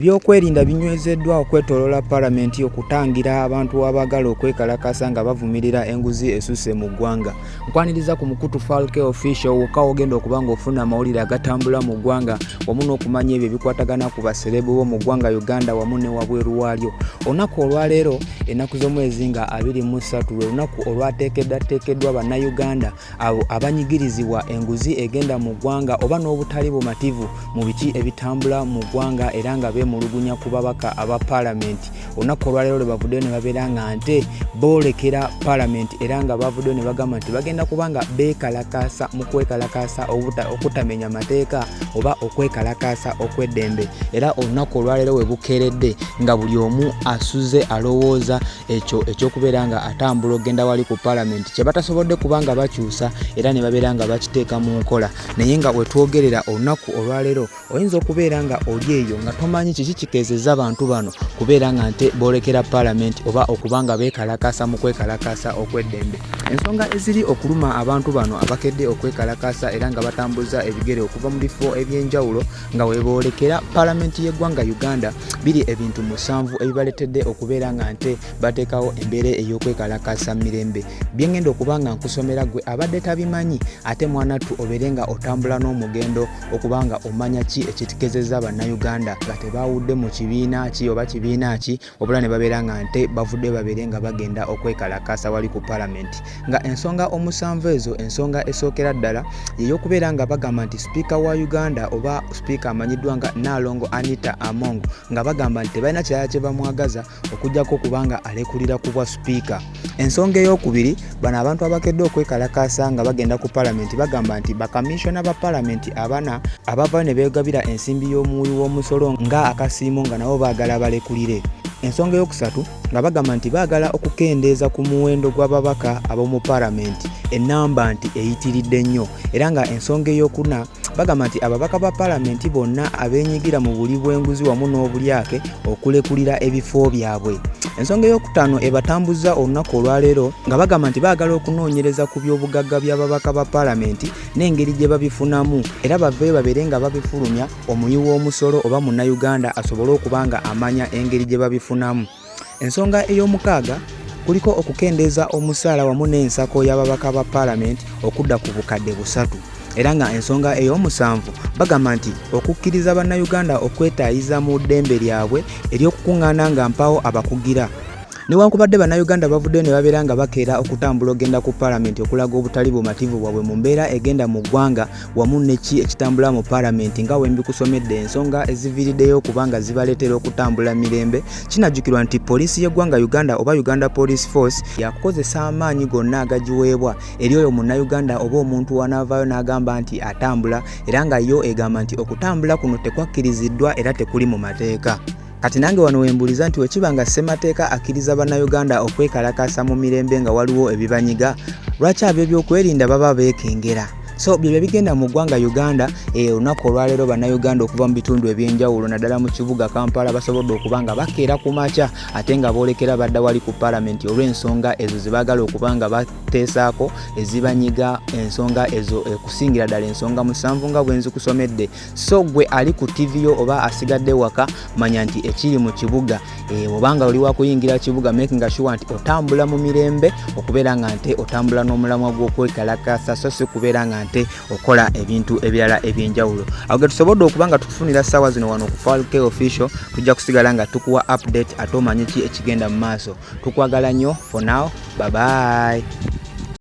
Ebyokwerinda binywezeddwa okwetooloola Paalamenti okutangira abantu abaagala okwekalakasa nga bavumirira enguzi esusse mu ggwanga. Nkwaniriza ku Mukutu Falke Official wokka ogenda okuba ng'ofuna amawulire agatambula mu ggwanga wamu n'okumanya ebyo ebikwatagana ku baserebu bo mu ggwanga Uganda wamu ne wabweru waalyo. Olunaku olwaleero ennaku z'omwezi nga 23 lwe lunaku olwateekeddwa bannayuganda abo abanyigirizibwa enguzi egenda mu ggwanga oba n'obutali bumativu mu biki ebitambula mu ggwanga era nga mulugunya ku babaka aba Paalamenti. Olunaku olwaleero lwe bavuddeyo ne babeera nga nte boolekera Paalamenti era nga bavuddeyo ne bagamba nti bagenda kubanga beekalakaasa mu kwekalakaasa okutamenya mateeka oba okwekalakaasa okw'eddembe. Era olunaku olwaleero we bukeeredde nga buli omu asuze alowooza ekyo eky'okubeera nga atambula ogenda wali ku Paalamenti kye batasobodde kubanga bakyusa era ne babeera nga bakiteeka mu nkola. Naye nga we twogerera olunaku olwaleero oyinza okubeera nga oli eyo nga tomanyi kiki kikeezezza abantu bano kubeera nga nte boolekera Paalamenti oba okubanga beekalakaasa mu kwekalakaasa okw'eddembe. Ensonga eziri okuluma abantu bano abakedde okwekalakaasa era nga batambuza ebigere okuva mu bifo eby'enjawulo nga we boolekera Paalamenti y'eggwanga Uganda biri ebintu 7 ebibaleetedde okubeera nga nte bateekawo embeera ey'okwekalakaasa mirembe. Byengenda okuba nga nkusomera gwe abadde tabimanyi ate mwanattu obeere nga otambula n'omugendo okubanga omanya ki ekitegeezezza bannayuganda nga tebaawudde mu kibiina ki oba kibiina ki obula ne babeera nga nte bavudde babeere nga bagenda okwekalakaasa wali ku Paalamenti. Nga ensonga 7 ezo ensonga esookera ddala y'okubeera nga bagamba nti sipiika wa Uganda oba sipiika amanyiddwa nga Nnaalongo Anita Among nga bagamba nti tebalina kirala kye bamwagaza okugyako kubanga alekulira ku bwa sipiika. Ensonga ey'okubiri bano abantu abakedde okwekalakaasa nga bagenda ku Paalamenti bagamba nti bakamishona ba Paalamenti abana abava ne beegabira ensimbi y'omuwi w'omusolo nga akasiimo nga nabo baagala balekulire. Ensonga ey'okusatu nga bagamba nti baagala okukendeeza ku muwendo gw'ababaka ab'omu Paalamenti ennamba nti eyitiridde nnyo era nga ensonga ey'okuna bagamba nti ababaka ba Paalamenti bonna abeenyigira mu buli bw'enguzi wamu n'obulyake okulekulira ebifo byabwe. Ensonga ey'okutaano ebatambuza olunaku olwaleero nga bagamba nti baagala okunoonyereza ku by'obugagga by'ababaka ba Paalamenti n'engeri gye babifunamu era baveeyo babeere nga babifulumya omuyi w'omusolo oba munnayuganda asobole okuba nga amanya engeri gye babifunamu. Ensonga ey'omukaaga kuliko okukendeeza omusaala wamu n'ensako y'ababaka ba Paalamenti okudda ku bukadde 3. Era nga ensonga ey'omusanvu bagamba nti okukkiriza bannayuganda okwetaayiza mu ddembe lyabwe ery'okukuŋŋaana nga mpawo abakugira. Newankubadde bannayuganda bavuddeyo ne babeera nga bakeera okutambula ogenda ku Paalamenti okulaga obutali bumativu bwabwe mu mbeera egenda mu ggwanga wamu neki ekitambula mu Paalamenti nga wembikusomedde ensonga eziviiriddeyo okubanga zibaleetera okutambula mirembe. Kinajjukirwa nti poliisi y'eggwanga Uganda oba Uganda Police Force yakukozesa amaanyi gonna agagiweebwa eri oyo munnayuganda oba omuntu wanaavaayo n'agamba nti atambula era nga yo egamba nti okutambula kuno tekwakkiriziddwa era tekuli mu mateeka. Kati nange wano wembuliza nti wekibanga ssemateeka akkiriza bannayuganda okwekalakaasa mu mirembe nga waliwo ebibanyiga lwaki ab'ebyokwerinda baba beekengera? So bye bigenda mu ggwanga Uganda olunaku olwaleero bannayuganda okuva mu bitundu eby'enjawulo naddala mu kibuga Kampala basobodde okuba nga bakeera ku makya ate nga boolekera badda wali ku Paalamenti olw'ensonga ezo ze baagala okuba nga bateesaako ezibanyiga ensonga ezo okusingira ddala ensonga 7 nga bwe nzikusomedde. So gwe ali ku TV yo oba asigadde waka manya nti ekiri mu kibuga obanga oli wakuyingira kibuga making sure nti otambula mu mirembe okubeera nga nte otambula n'omulamwa gw'okwekalakaasa so si kubeera nga nte okola ebintu ebirala eby'enjawulo. Awo ge tusobodde okuba nga tukufunira ssaawa zino wano ku Falke Official tujja kusigala nga tukuwa update ate omanye ki ekigenda mu maaso. Tukwagala nnyo. For now, bye bye.